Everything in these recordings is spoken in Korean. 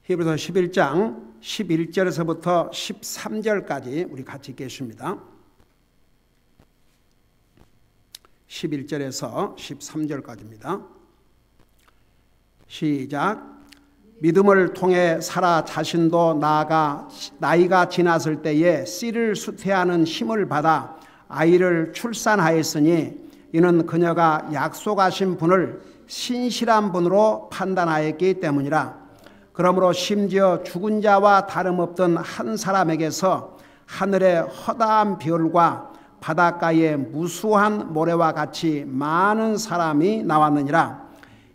히브리서 11장 11절에서부터 13절까지 우리 같이 읽겠습니다. 11절에서 13절까지입니다. 시작. 믿음을 통해 사라 자신도 나이가 지났을 때에 씨를 수태하는 힘을 받아 아이를 출산하였으니 이는 그녀가 약속하신 분을 신실한 분으로 판단하였기 때문이라. 그러므로 심지어 죽은 자와 다름없던 한 사람에게서 하늘의 허다한 별과 바닷가의 무수한 모래와 같이 많은 사람이 나왔느니라.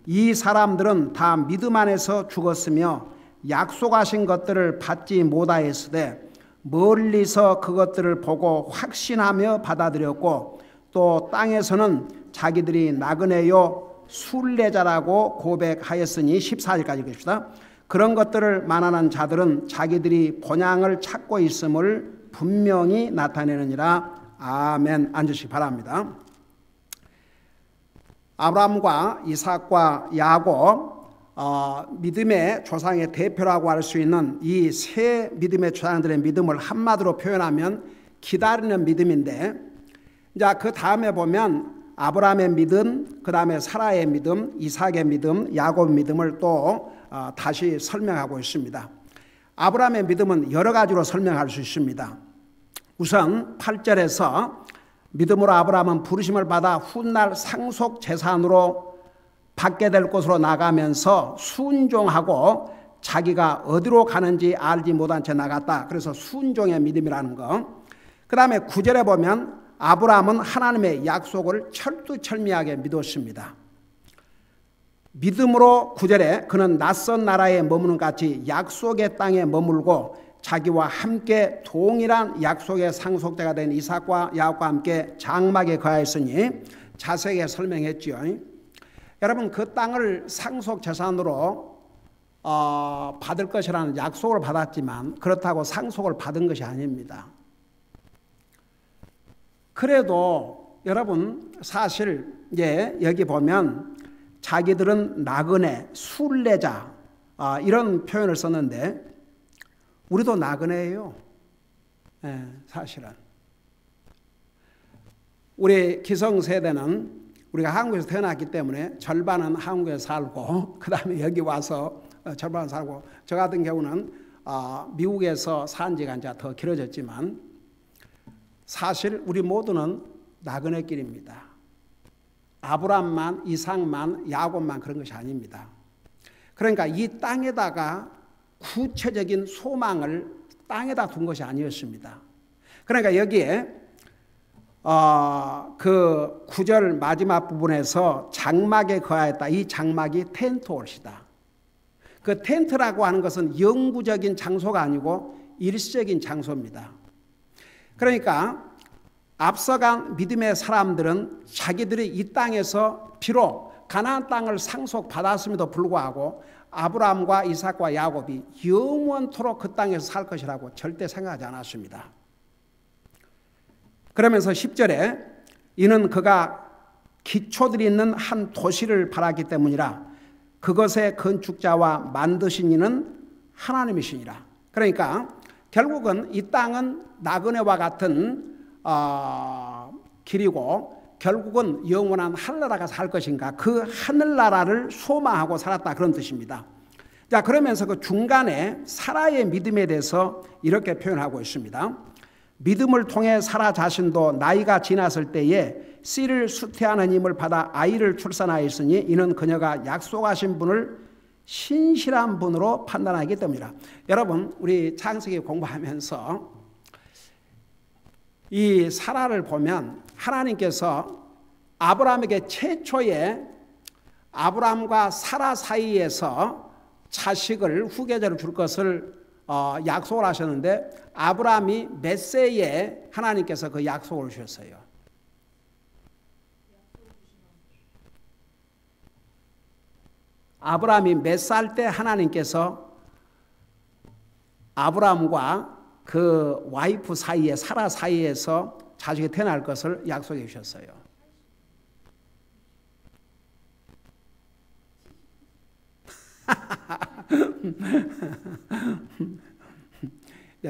이 사람들은 다 믿음 안에서 죽었으며 약속하신 것들을 받지 못하였으되 멀리서 그것들을 보고 확신하며 받아들였고 또 땅에서는 자기들이 나그네요 순례자라고 고백하였으니 14절까지 읽읍시다. 그런 것들을 만하는 자들은 자기들이 본향을 찾고 있음을 분명히 나타내느니라. 아멘. 앉으시기 바랍니다. 아브라함과 이삭과 야곱, 믿음의 조상의 대표라고 할 수 있는 이 세 믿음의 조상들의 믿음을 한마디로 표현하면 기다리는 믿음인데, 자, 그 다음에 보면 아브라함의 믿음, 그 다음에 사라의 믿음, 이삭의 믿음, 야곱의 믿음을 또 다시 설명하고 있습니다. 아브라함의 믿음은 여러 가지로 설명할 수 있습니다. 우선 8절에서 믿음으로 아브라함은 부르심을 받아 훗날 상속 재산으로 받게 될 곳으로 나가면서 순종하고 자기가 어디로 가는지 알지 못한 채 나갔다. 그래서 순종의 믿음이라는 거. 그 다음에 9절에 보면 아브라함은 하나님의 약속을 철두철미하게 믿었습니다. 믿음으로 9절에 그는 낯선 나라에 머무는 같이 약속의 땅에 머물고 자기와 함께 동일한 약속의 상속자가 된 이삭과 야곱과 함께 장막에 거하였으니 자세하게 설명했죠. 여러분, 그 땅을 상속 재산으로 받을 것이라는 약속을 받았지만 그렇다고 상속을 받은 것이 아닙니다. 그래도 여러분, 사실 여기 보면 자기들은 나그네, 순례자 이런 표현을 썼는데 우리도 나그네예요. 사실은 우리 기성세대는 우리가 한국에서 태어났기 때문에 절반은 한국에 살고 그 다음에 여기 와서 절반은 살고, 저 같은 경우는 미국에서 산 지가 이제 더 길어졌지만 사실 우리 모두는 나그네길입니다. 아브람만, 이삭만, 야곱만 그런 것이 아닙니다. 그러니까 이 땅에다가 구체적인 소망을 땅에다 둔 것이 아니었습니다. 그러니까 여기에 그 9절 마지막 부분에서 장막에 거하였다. 이 장막이 텐트홀이다. 그 텐트라고 하는 것은 영구적인 장소가 아니고 일시적인 장소입니다. 그러니까 앞서간 믿음의 사람들은 자기들이 이 땅에서 비록 가나안 땅을 상속받았음에도 불구하고 아브라함과 이삭과 야곱이 영원토록 그 땅에서 살 것이라고 절대 생각하지 않았습니다. 그러면서 10절에 이는 그가 기초들이 있는 한 도시를 바랐기 때문이라. 그것의 건축자와 만드신 이는 하나님이시니라. 그러니까 결국은 이 땅은 나그네와 같은 길이고 결국은 영원한 하늘나라가 살 것인가, 그 하늘나라를 소망하고 살았다, 그런 뜻입니다. 자, 그러면서 그 중간에 사라의 믿음에 대해서 이렇게 표현하고 있습니다. 믿음을 통해 사라 자신도 나이가 지났을 때에 씨를 수태하는 힘을 받아 아이를 출산하였으니 이는 그녀가 약속하신 분을 신실한 분으로 판단하기 때문이라. 여러분, 우리 창세기 공부하면서 이 사라를 보면 하나님께서 아브라함에게 최초에 아브라함과 사라 사이에서 자식을, 후계자를 줄 것을 약속을 하셨는데 아브라함이 몇 세에 하나님께서 그 약속을 주셨어요? 아브라함이 몇 살 때 하나님께서 아브라함과 그 와이프 사이에, 사라 사이에서 자식이 태어날 것을 약속해 주셨어요?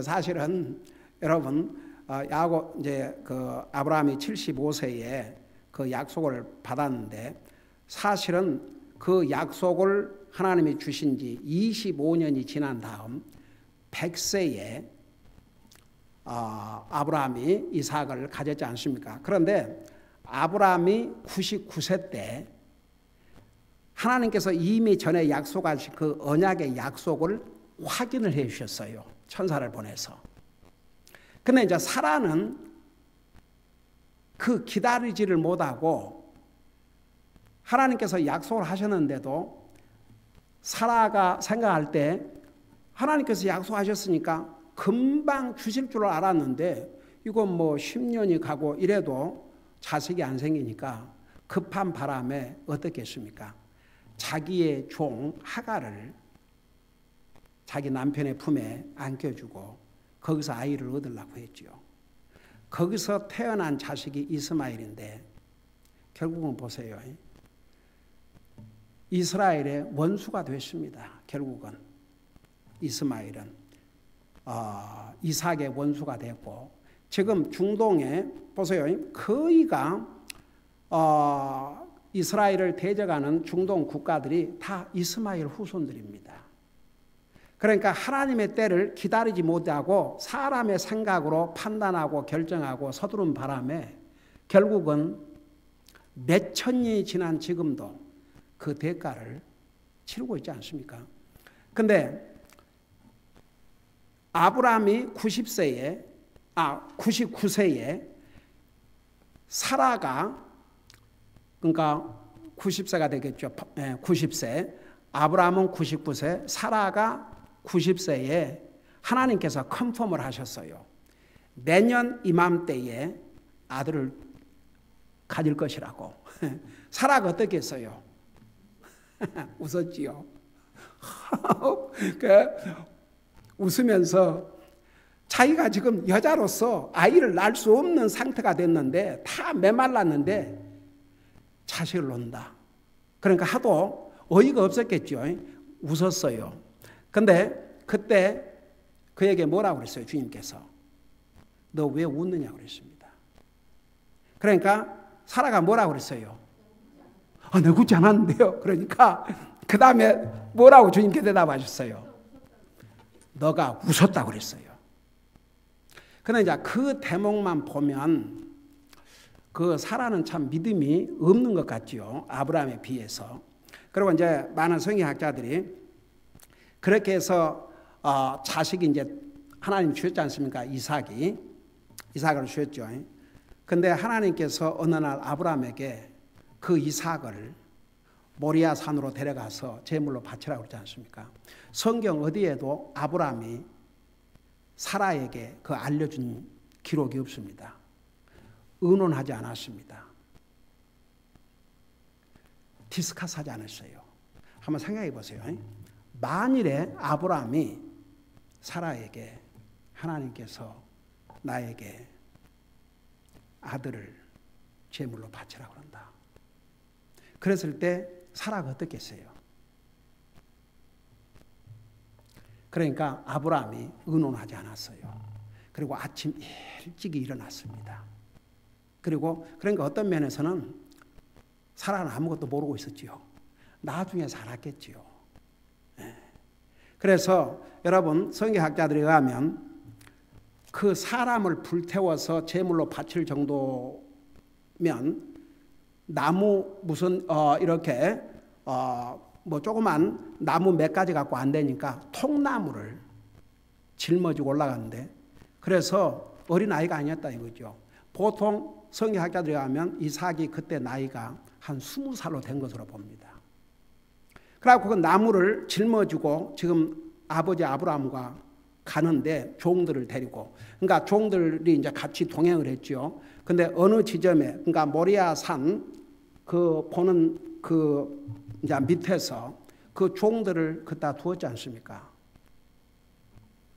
사실은 여러분 야곱 이제 그 아브라함이 75세에 그 약속을 받았는데 사실은 그 약속을 하나님이 주신 지 25년이 지난 다음 100세에 아브라함이 이삭을 가졌지 않습니까? 그런데 아브라함이 99세 때 하나님께서 이미 전에 약속하신 그 언약의 약속을 확인을 해 주셨어요. 천사를 보내서. 근데 이제 사라는 그 기다리지를 못하고 하나님께서 약속을 하셨는데도 사라가 생각할 때 하나님께서 약속하셨으니까 금방 주실 줄 알았는데 이건 뭐 10년이 가고 이래도 자식이 안 생기니까 급한 바람에 어떻겠습니까? 자기의 종 하갈을 자기 남편의 품에 안겨주고 거기서 아이를 얻으려고 했죠. 거기서 태어난 자식이 이스마엘인데 결국은 보세요. 이스라엘의 원수가 됐습니다. 결국은 이스마엘은 이삭의 원수가 됐고 지금 중동에 보세요. 거의가 이스라엘을 대적하는 중동 국가들이 다 이스마엘 후손들입니다. 그러니까 하나님의 때를 기다리지 못하고 사람의 생각으로 판단하고 결정하고 서두른 바람에 결국은 몇천 년이 지난 지금도 그 대가를 치르고 있지 않습니까? 근데 아브라함이 99세에 사라가 그러니까 90세가 되겠죠. 90세. 아브라함은 99세, 사라가 90세에 하나님께서 컨펌을 하셨어요. 내년 이맘때에 아들을 가질 것이라고. 사라가 어떻게 했어요? 웃었지요. 웃으면서 자기가 지금 여자로서 아이를 낳을 수 없는 상태가 됐는데 다 메말랐는데 자식을 낳는다. 그러니까 하도 어이가 없었겠죠. 웃었어요. 근데 그때 그에게 뭐라고 그랬어요? 주님께서 너 왜 웃느냐고 그랬습니다. 그러니까 사라가 뭐라고 그랬어요? 내 웃지 않았는데요. 그러니까 그 다음에 뭐라고 주님께 대답하셨어요? 너가 웃었다고 그랬어요. 그런데 이제 그 대목만 보면 그 사라는 참 믿음이 없는 것 같지요. 아브라함에 비해서. 그리고 이제 많은 성경학자들이 그렇게 해서 자식이 이제 하나님 주셨지 않습니까? 이삭을 주셨죠. 근데 하나님께서 어느 날 아브라함에게 그 이삭을 모리아 산으로 데려가서 제물로 바치라고 그러지 않습니까? 성경 어디에도 아브라함이 사라에게 그 알려준 기록이 없습니다. 의논하지 않았습니다. 디스커스하지 않았어요. 한번 생각해 보세요. 만일에 아브라함이 사라에게 하나님께서 나에게 아들을 제물로 바치라고 그런다. 그랬을 때 사라가 어떻겠어요? 그러니까 아브라함이 의논하지 않았어요. 그리고 아침 일찍 일어났습니다. 그러니까 어떤 면에서는 사라는 아무것도 모르고 있었지요. 나중에 살았겠지요. 그래서 여러분 성경학자들에 의하면 그 사람을 불태워서 제물로 바칠 정도면 나무 무슨 이렇게 뭐 조그만 나무 몇 가지 갖고 안 되니까 통나무를 짊어지고 올라갔는데 그래서 어린아이가 아니었다 이거죠. 보통 성경학자들에 의하면 이삭이 그때 나이가 한 20살로 된 것으로 봅니다. 그래서 그 나무를 짊어지고 지금 아버지 아브라함과 가는데 종들을 데리고 그러니까 종들이 이제 같이 동행을 했죠. 근데 어느 지점에 그러니까 모리아 산 그 보는 그 이제 밑에서 그 종들을 그다 두었지 않습니까?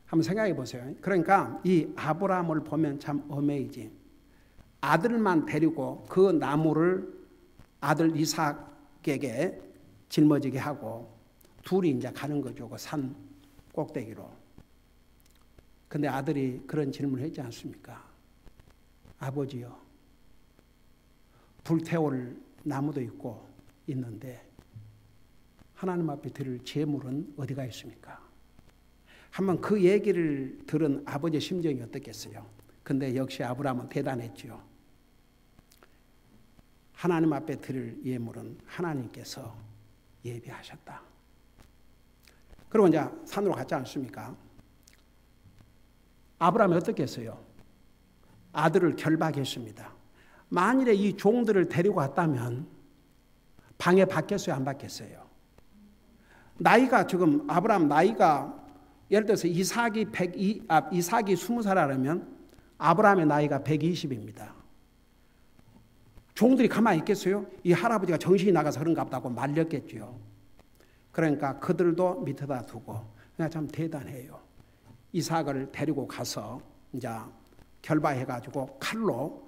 한번 생각해 보세요. 그러니까 이 아브라함을 보면 참 어메이징. 아들만 데리고 그 나무를 아들 이삭에게 짊어지게 하고 둘이 이제 가는 거죠. 그 산 꼭대기로. 근데 아들이 그런 질문을 했지 않습니까? 아버지요, 불태울 나무도 있고 있는데 하나님 앞에 드릴 제물은 어디가 있습니까? 한번 그 얘기를 들은 아버지의 심정이 어떻겠어요? 근데 역시 아브라함은 대단했죠. 하나님 앞에 드릴 예물은 하나님께서 예비하셨다. 그리고 이제 산으로 갔지 않습니까? 아브라함이 어떻게 했어요? 아들을 결박했습니다. 만일에 이 종들을 데리고 갔다면 방해 받겠어요? 안 받겠어요? 나이가 지금 아브라함 나이가 예를 들어서 이삭이 20살 하려면 아브라함의 나이가 120입니다. 종들이 가만히 있겠어요? 이 할아버지가 정신이 나가서 그런가 보다고 말렸겠죠. 그러니까 그들도 밑에다 두고 그냥 참 대단해요. 이삭을 데리고 가서 이제 결박해가지고 칼로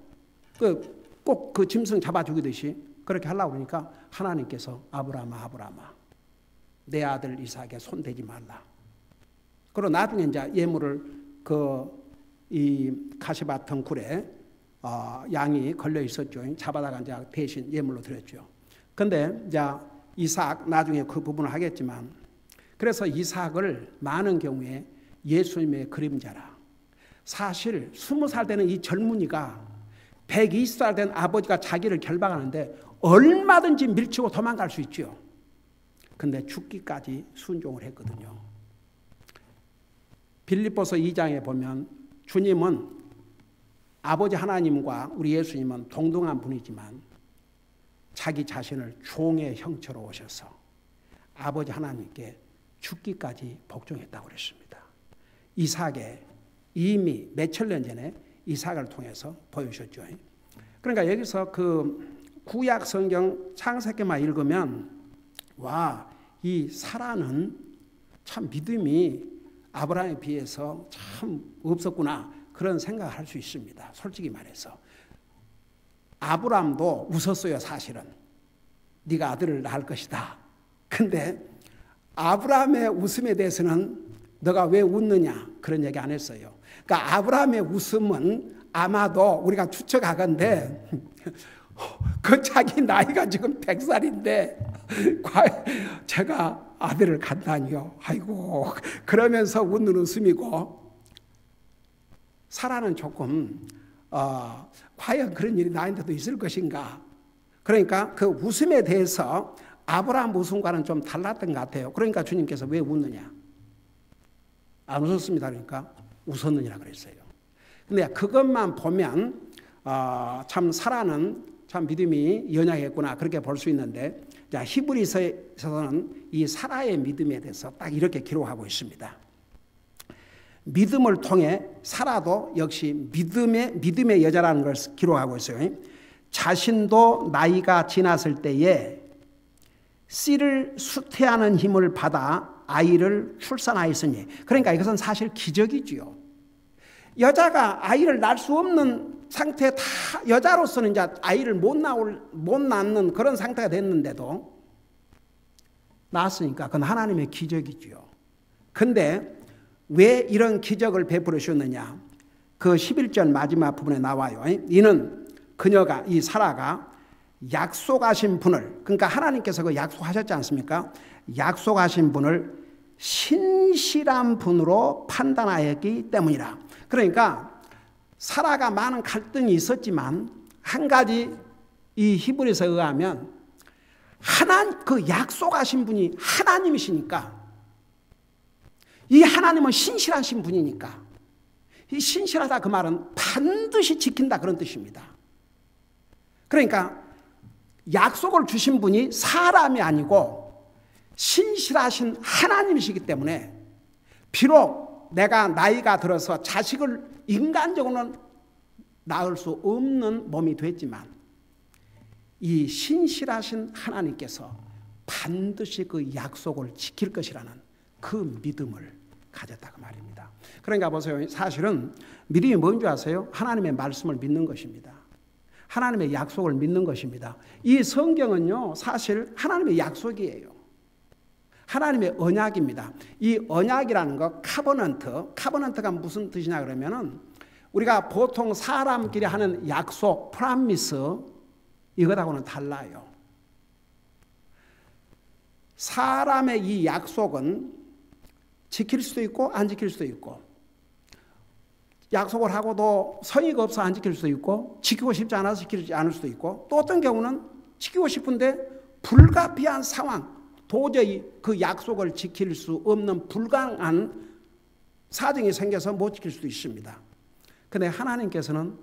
꼭 그 짐승 잡아 죽이듯이 그렇게 하려고 그러니까 하나님께서 아브라함아 내 아들 이삭에 손대지 말라. 그리고 나중에 이제 예물을 이 가시밭 덩굴에 양이 걸려 있었죠. 잡아다가 이제 대신 예물로 드렸죠. 근데 이제 이삭 나중에 그 부분을 하겠지만 그래서 이삭을 많은 경우에 예수님의 그림자라. 사실 20살 되는 이 젊은이가 120살 된 아버지가 자기를 결박하는데 얼마든지 밀치고 도망갈 수 있죠. 근데 죽기까지 순종을 했거든요. 빌립보서 2장에 보면 주님은 아버지 하나님과 우리 예수님은 동등한 분이지만 자기 자신을 종의 형체로 오셔서 아버지 하나님께 죽기까지 복종했다고 그랬습니다. 이삭에 이미 몇천 년 전에 이삭을 통해서 보여주셨죠. 그러니까 여기서 그 구약 성경 창세기만 읽으면 와, 이 사라는 참 믿음이 아브라함에 비해서 참 없었구나 그런 생각을 할 수 있습니다. 솔직히 말해서 아브라함도 웃었어요. 사실은 네가 아들을 낳을 것이다. 근데 아브라함의 웃음에 대해서는 너가 왜 웃느냐 그런 얘기 안 했어요. 그러니까 아브라함의 웃음은 아마도 우리가 추측하건대 그 자기 나이가 지금 100살인데 제가 아들을 갖다니요. 아이고 그러면서 웃는 웃음이고 사라는 조금 과연 그런 일이 나한테도 있을 것인가. 그러니까 그 웃음에 대해서 아브라함 웃음과는 좀 달랐던 것 같아요. 그러니까 주님께서 왜 웃느냐. 안 웃었습니다. 그러니까 웃었느니라 그랬어요. 근데 그것만 보면 참 사라는 참 믿음이 연약했구나 그렇게 볼 수 있는데 자, 히브리서에서는 이 사라의 믿음에 대해서 딱 이렇게 기록하고 있습니다. 믿음을 통해 사라도 역시 믿음의 여자라는 걸 기록하고 있어요. 자신도 나이가 지났을 때에 씨를 수태하는 힘을 받아 아이를 출산하였으니 그러니까 이것은 사실 기적이지요. 여자가 아이를 낳을 수 없는 상태에 다 여자로서는 이제 아이를 못 낳는 그런 상태가 됐는데도 낳았으니까 그건 하나님의 기적이지요. 근데 왜 이런 기적을 베풀어 주셨느냐? 그 11절 마지막 부분에 나와요. 이는 그녀가 이 사라가 약속하신 분을 그러니까 하나님께서 그 약속하셨지 않습니까? 약속하신 분을 신실한 분으로 판단하였기 때문이라. 그러니까 사라가 많은 갈등이 있었지만 한 가지 이 히브리서에 의하면 그 약속하신 분이 하나님이시니까 이 하나님은 신실하신 분이니까 이 신실하다 그 말은 반드시 지킨다 그런 뜻입니다. 그러니까 약속을 주신 분이 사람이 아니고 신실하신 하나님이시기 때문에 비록 내가 나이가 들어서 자식을 인간적으로는 낳을 수 없는 몸이 됐지만 이 신실하신 하나님께서 반드시 그 약속을 지킬 것이라는 그 믿음을 가졌다고 말입니다. 그러니까 보세요. 사실은 믿음이 뭔지 아세요? 하나님의 말씀을 믿는 것입니다. 하나님의 약속을 믿는 것입니다. 이 성경은요 사실 하나님의 약속이에요. 하나님의 언약입니다. 이 언약이라는 거 카버넌트가 무슨 뜻이냐 그러면은 우리가 보통 사람끼리 하는 약속, 프라미스 이것하고는 달라요. 사람의 이 약속은 지킬 수도 있고 안 지킬 수도 있고, 약속을 하고도 성의가 없어 안 지킬 수도 있고, 지키고 싶지 않아서 지키지 않을 수도 있고, 또 어떤 경우는 지키고 싶은데 불가피한 상황, 도저히 그 약속을 지킬 수 없는 불가능한 사정이 생겨서 못 지킬 수도 있습니다. 근데 하나님께서는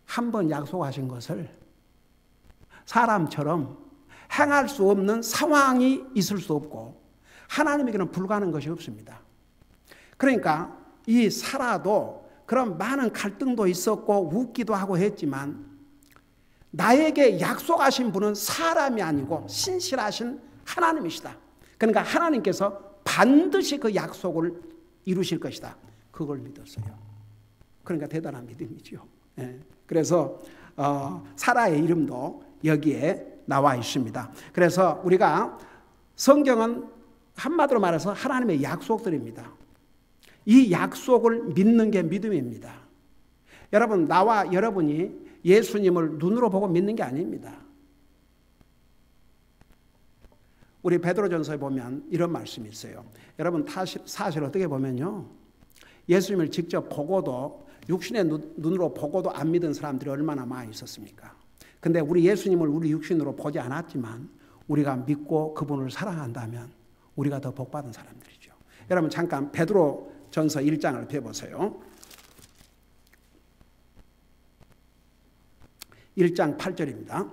한 번 약속하신 것을 사람처럼 행할 수 없는 상황이 있을 수 없고, 하나님에게는 불가능한 것이 없습니다. 그러니까 이 사라도 그런 많은 갈등도 있었고 웃기도 하고 했지만, 나에게 약속하신 분은 사람이 아니고 신실하신 하나님이시다. 그러니까 하나님께서 반드시 그 약속을 이루실 것이다. 그걸 믿었어요. 그러니까 대단한 믿음이죠. 그래서 사라의 이름도 여기에 나와 있습니다. 그래서 우리가 성경은 한마디로 말해서 하나님의 약속들입니다. 이 약속을 믿는 게 믿음입니다. 여러분, 나와 여러분이 예수님을 눈으로 보고 믿는 게 아닙니다. 우리 베드로전서에 보면 이런 말씀이 있어요. 여러분, 사실 어떻게 보면요, 예수님을 직접 보고도, 육신의 눈으로 보고도 안 믿은 사람들이 얼마나 많이 있었습니까? 근데 우리 예수님을 우리 육신으로 보지 않았지만 우리가 믿고 그분을 사랑한다면 우리가 더 복받은 사람들이죠. 여러분, 잠깐 베드로전서 1장을 펴보세요. 1장 8절입니다.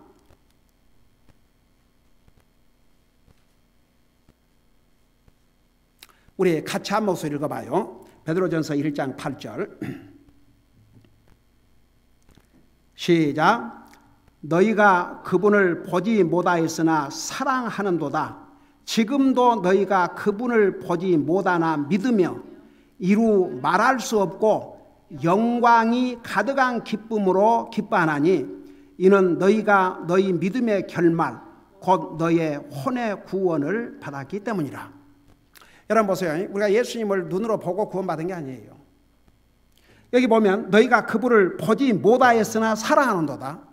우리 같이 한 목소리 읽어봐요. 베드로전서 1장 8절. 시작. 너희가 그분을 보지 못하였으나 사랑하는도다. 지금도 너희가 그분을 보지 못하나 믿으며 이루 말할 수 없고 영광이 가득한 기쁨으로 기뻐하나니, 이는 너희가 너희 믿음의 결말 곧 너희의 혼의 구원을 받았기 때문이라. 여러분 보세요. 우리가 예수님을 눈으로 보고 구원받은 게 아니에요. 여기 보면 너희가 그분을 보지 못하였으나 사랑하는도다.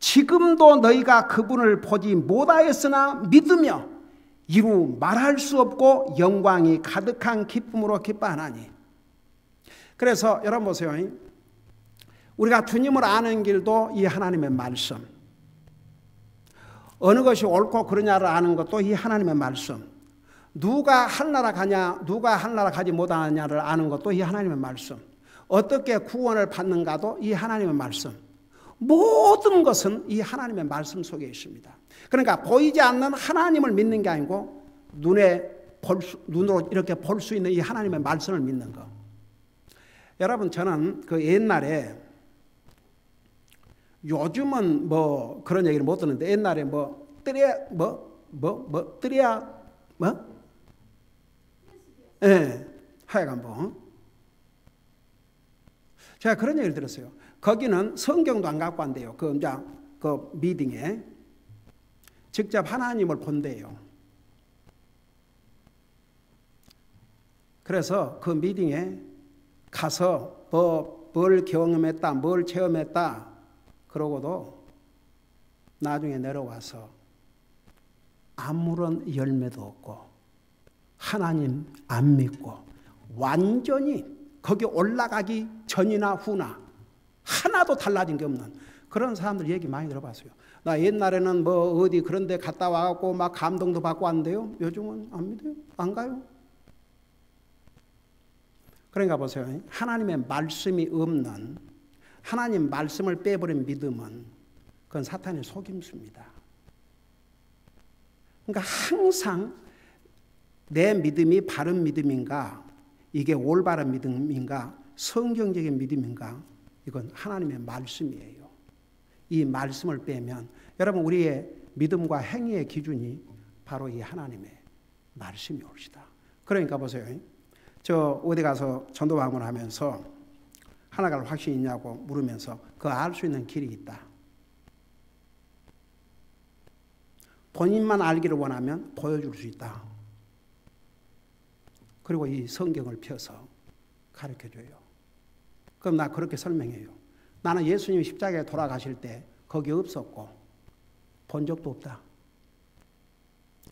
지금도 너희가 그분을 보지 못하였으나 믿으며 이루 말할 수 없고 영광이 가득한 기쁨으로 기뻐하나니. 그래서 여러분 보세요. 우리가 주님을 아는 길도 이 하나님의 말씀, 어느 것이 옳고 그러냐를 아는 것도 이 하나님의 말씀, 누가 하늘나라 가냐 누가 하늘나라 가지 못하느냐를 아는 것도 이 하나님의 말씀, 어떻게 구원을 받는가도 이 하나님의 말씀, 모든 것은 이 하나님의 말씀 속에 있습니다. 그러니까 보이지 않는 하나님을 믿는 게 아니고 눈으로 이렇게 볼 수 있는 이 하나님의 말씀을 믿는 거. 여러분, 저는 그 옛날에, 요즘은 뭐 그런 얘기를 못 듣는데 옛날에 하여간 제가 그런 얘기를 들었어요. 거기는 성경도 안 갖고 간대요. 그 미팅에 직접 하나님을 본대요. 그래서 그 미팅에 가서 뭘 경험했다, 뭘 체험했다 그러고도 나중에 내려와서 아무런 열매도 없고 하나님 안 믿고 완전히 거기 올라가기 전이나 후나 하나도 달라진 게 없는 그런 사람들 얘기 많이 들어봤어요. 나 옛날에는 뭐 어디 그런 데 갔다 와갖고 막 감동도 받고 왔는데요, 요즘은 안 믿어요. 안 가요. 그러니까 보세요. 하나님의 말씀이 없는, 하나님 말씀을 빼버린 믿음은 그건 사탄의 속임수입니다. 그러니까 항상 내 믿음이 바른 믿음인가, 이게 올바른 믿음인가, 성경적인 믿음인가, 이건 하나님의 말씀이에요. 이 말씀을 빼면 여러분, 우리의 믿음과 행위의 기준이 바로 이 하나님의 말씀이 옳시다. 그러니까 보세요. 저 어디 가서 전도 방문을 하면서 하나가 확신이 있냐고 물으면서 그 알 수 있는 길이 있다. 본인만 알기를 원하면 보여줄 수 있다. 그리고 이 성경을 펴서 가르쳐줘요. 그럼 나 그렇게 설명해요. 나는 예수님이 십자가에 돌아가실 때 거기 없었고 본 적도 없다.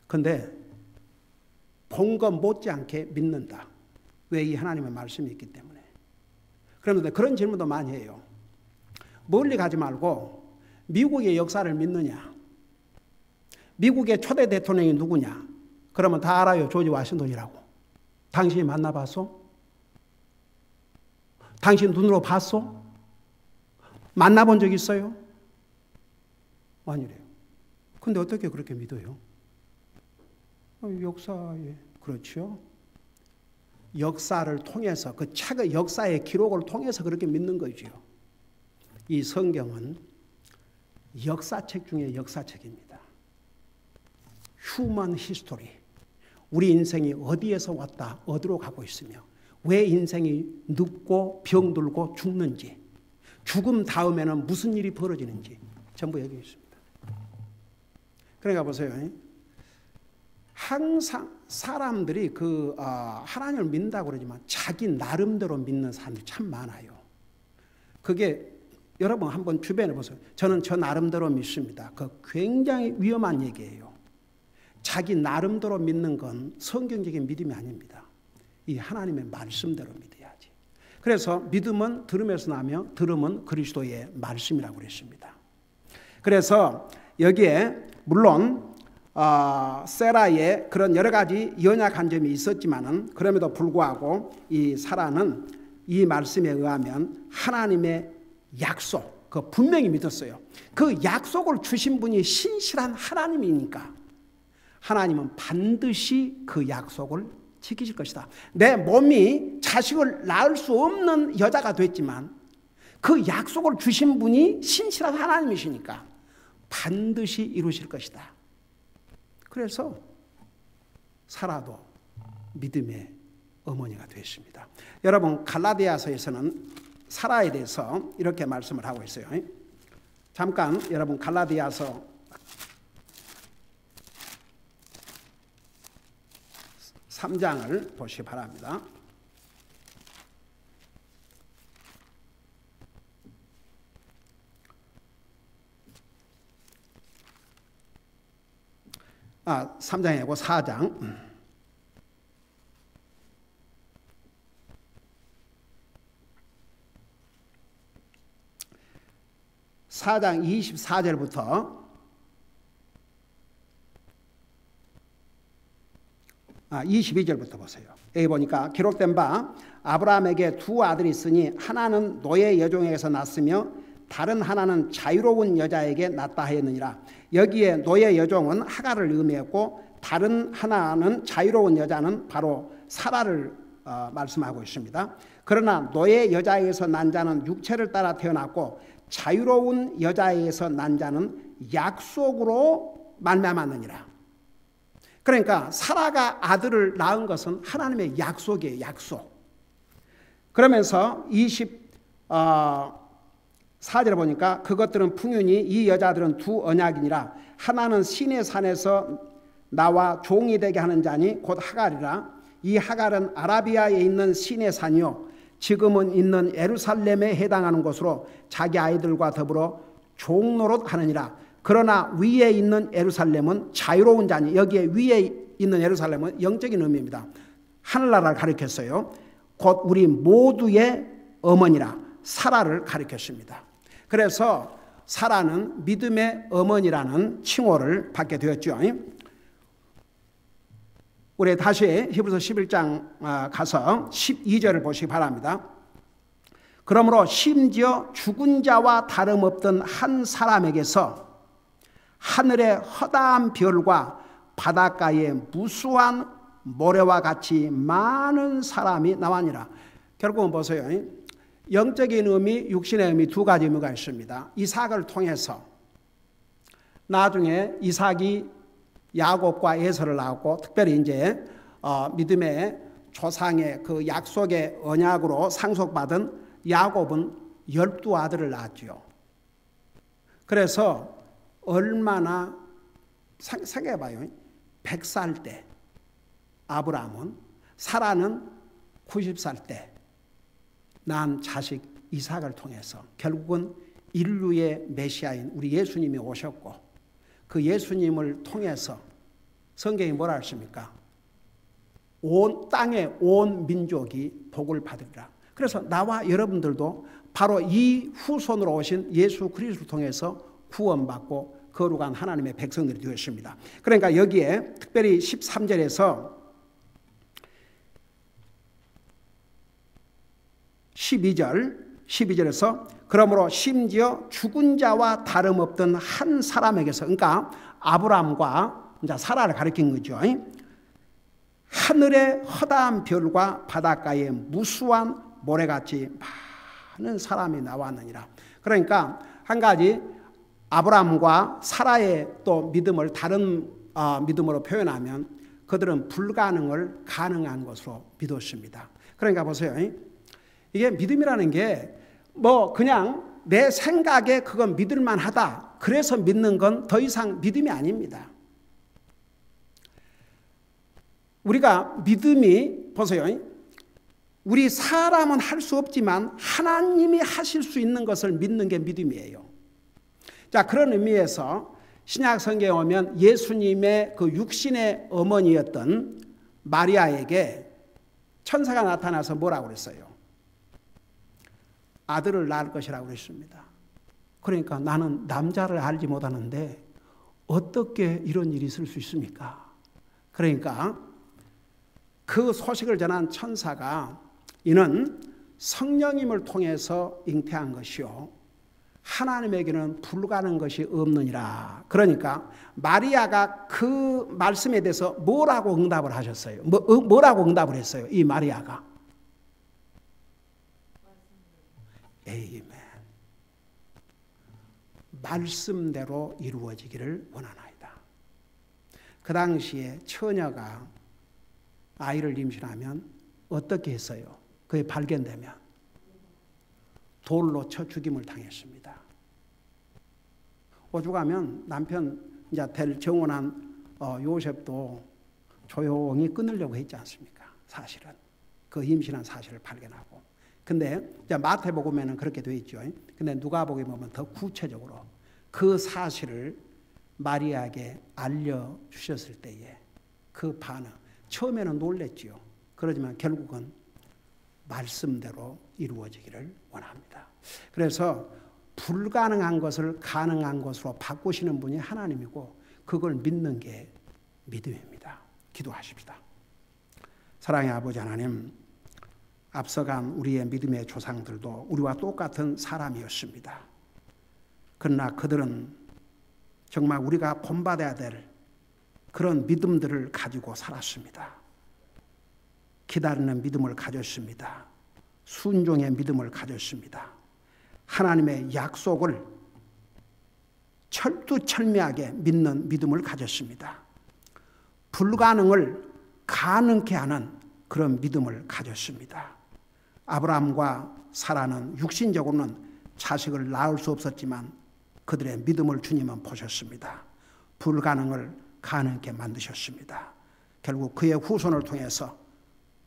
근데 본 것 못지않게 믿는다. 왜? 이 하나님의 말씀이 있기 때문에. 그런데 그런 질문도 많이 해요. 멀리 가지 말고 미국의 역사를 믿느냐? 미국의 초대 대통령이 누구냐? 그러면 다 알아요. 조지 워싱턴이라고. 당신이 만나봤어? 당신 눈으로 봤어? 만나본 적 있어요? 아니래요. 근데 어떻게 그렇게 믿어요? 역사에 그렇죠. 역사를 통해서 그 책의 역사의 기록을 통해서 그렇게 믿는 거죠. 이 성경은 역사책 중에 역사책입니다. 휴먼 히스토리. 우리 인생이 어디에서 왔다 어디로 가고 있으며 왜 인생이 늙고 병들고 죽는지, 죽음 다음에는 무슨 일이 벌어지는지 전부 여기 있습니다. 그러니까 보세요. 항상 사람들이 하나님을 믿는다고 그러지만 자기 나름대로 믿는 사람들이 참 많아요. 그게 여러분 한번 주변에 보세요. 저는 저 나름대로 믿습니다. 그 굉장히 위험한 얘기예요. 자기 나름대로 믿는 건 성경적인 믿음이 아닙니다. 이 하나님의 말씀대로 믿어야지. 그래서 믿음은 들음에서 나며 들음은 그리스도의 말씀이라고 그랬습니다. 그래서 여기에 물론 세라의 그런 여러 가지 연약한 점이 있었지만은 그럼에도 불구하고 이 사라는 이 말씀에 의하면 하나님의 약속, 그 분명히 믿었어요. 그 약속을 주신 분이 신실한 하나님이니까 하나님은 반드시 그 약속을 지키실 것이다. 내 몸이 자식을 낳을 수 없는 여자가 됐지만 그 약속을 주신 분이 신실한 하나님이시니까 반드시 이루실 것이다. 그래서 사라도 믿음의 어머니가 됐습니다. 여러분 갈라디아서에서는 사라에 대해서 이렇게 말씀을 하고 있어요. 잠깐 여러분 갈라디아서 3장을 보시기 바랍니다. 아, 3장이 아니고 4장. (4장) 24절부터 22절부터 보세요. 여기 보니까 기록된 바 아브라함에게 두 아들이 있으니 하나는 노예 여종에게서 났으며 다른 하나는 자유로운 여자에게 낳다 하였느니라. 여기에 노예 여종은 하갈을 의미했고 다른 하나는 자유로운 여자는 바로 사라를 말씀하고 있습니다. 그러나 노예 여자에게서 난 자는 육체를 따라 태어났고 자유로운 여자에게서 난 자는 약속으로 말미암았느니라. 그러니까 사라가 아들을 낳은 것은 하나님의 약속이에요. 약속. 그러면서 24절에 보니까 그것들은 풍윤이 이 여자들은 두 언약이니라. 하나는 시내 산에서 나와 종이 되게 하는 자니 곧 하갈이라. 이 하갈은 아라비아에 있는 시내 산이요 지금은 있는 예루살렘에 해당하는 곳으로 자기 아이들과 더불어 종노릇 하느니라. 그러나 위에 있는 예루살렘은 자유로운 자니. 여기에 위에 있는 예루살렘은 영적인 의미입니다. 하늘나라를 가리켰어요. 곧 우리 모두의 어머니라 사라를 가리켰습니다. 그래서 사라는 믿음의 어머니라는 칭호를 받게 되었죠. 우리 다시 히브리서 11장 가서 12절을 보시기 바랍니다. 그러므로 심지어 죽은 자와 다름없던 한 사람에게서 하늘의 허다한 별과 바닷가의 무수한 모래와 같이 많은 사람이 나왔니라. 결국은 보세요. 영적인 의미, 육신의 의미 두 가지 의미가 있습니다. 이삭을 통해서 나중에 이삭이 야곱과 에서를 낳았고 특별히 이제 믿음의 조상의 그 약속의 언약으로 상속받은 야곱은 12아들을 낳았죠. 그래서 얼마나 생각해봐요. 100살 때 아브라함은 사라는 90살 때 낳은 자식 이삭을 통해서 결국은 인류의 메시아인 우리 예수님이 오셨고, 그 예수님을 통해서 성경이 뭐라 했습니까? 온 땅의 온 민족이 복을 받으리라. 그래서 나와 여러분들도 바로 이 후손으로 오신 예수 그리스도를 통해서 구원받고 거룩한 하나님의 백성들이 되었습니다. 그러니까 여기에 특별히 13절에서 12절에서 그러므로 심지어 죽은 자와 다름없던 한 사람에게서, 그러니까 아브라함과 이제 사라를 가리킨 거죠. 하늘의 허다한 별과 바닷가에 무수한 모래같이 많은 사람이 나왔느니라. 그러니까 한 가지 아브라함과 사라의 또 믿음을 다른 믿음으로 표현하면 그들은 불가능을 가능한 것으로 믿었습니다. 그러니까 보세요. 이게 믿음이라는 게 뭐 그냥 내 생각에 그건 믿을만 하다, 그래서 믿는 건 더 이상 믿음이 아닙니다. 우리가 믿음이, 보세요, 우리 사람은 할 수 없지만 하나님이 하실 수 있는 것을 믿는 게 믿음이에요. 자, 그런 의미에서 신약 성경에 오면 예수님의 그 육신의 어머니였던 마리아에게 천사가 나타나서 뭐라고 그랬어요? 아들을 낳을 것이라고 그랬습니다. 그러니까 나는 남자를 알지 못하는데 어떻게 이런 일이 있을 수 있습니까? 그러니까 그 소식을 전한 천사가 이는 성령님을 통해서 잉태한 것이요 하나님에게는 불가능한 것이 없느니라. 그러니까 마리아가 그 말씀에 대해서 뭐라고 응답을 하셨어요? 뭐라고 응답을 했어요? 이 마리아가. 에이멘. 말씀대로 이루어지기를 원하나이다. 그 당시에 처녀가 아이를 임신하면 어떻게 했어요? 그게 발견되면 돌로 쳐 죽임을 당했습니다. 오죽하면 남편 이제 될 정혼한 요셉도 조용히 끊으려고 했지 않습니까? 사실은 그 임신한 사실을 발견하고. 근데 이제 마태복음에는 그렇게 되어 있죠. 근데 누가복음에 보면 더 구체적으로 그 사실을 마리아에게 알려주셨을 때에 그 반응, 처음에는 놀랬지요. 그러지만 결국은 말씀대로 이루어지기를 원합니다. 그래서 불가능한 것을 가능한 것으로 바꾸시는 분이 하나님이고 그걸 믿는 게 믿음입니다. 기도하십시다. 사랑의 아버지 하나님, 앞서간 우리의 믿음의 조상들도 우리와 똑같은 사람이었습니다. 그러나 그들은 정말 우리가 본받아야 될 그런 믿음들을 가지고 살았습니다. 기다리는 믿음을 가졌습니다. 순종의 믿음을 가졌습니다. 하나님의 약속을 철두철미하게 믿는 믿음을 가졌습니다. 불가능을 가능케 하는 그런 믿음을 가졌습니다. 아브라함과 사라는 육신적으로는 자식을 낳을 수 없었지만 그들의 믿음을 주님은 보셨습니다. 불가능을 가능케 만드셨습니다. 결국 그의 후손을 통해서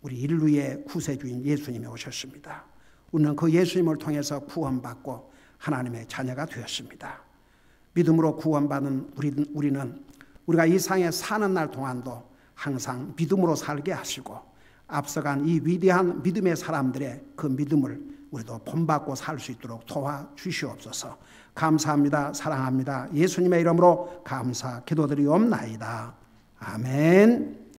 우리 인류의 구세주인 예수님이 오셨습니다. 우리는 그 예수님을 통해서 구원받고 하나님의 자녀가 되었습니다. 믿음으로 구원받은 우리는 우리가 이 상에 사는 날 동안도 항상 믿음으로 살게 하시고 앞서간 이 위대한 믿음의 사람들의 그 믿음을 우리도 본받고 살 수 있도록 도와주시옵소서. 감사합니다. 사랑합니다. 예수님의 이름으로 감사 기도드리옵나이다. 아멘.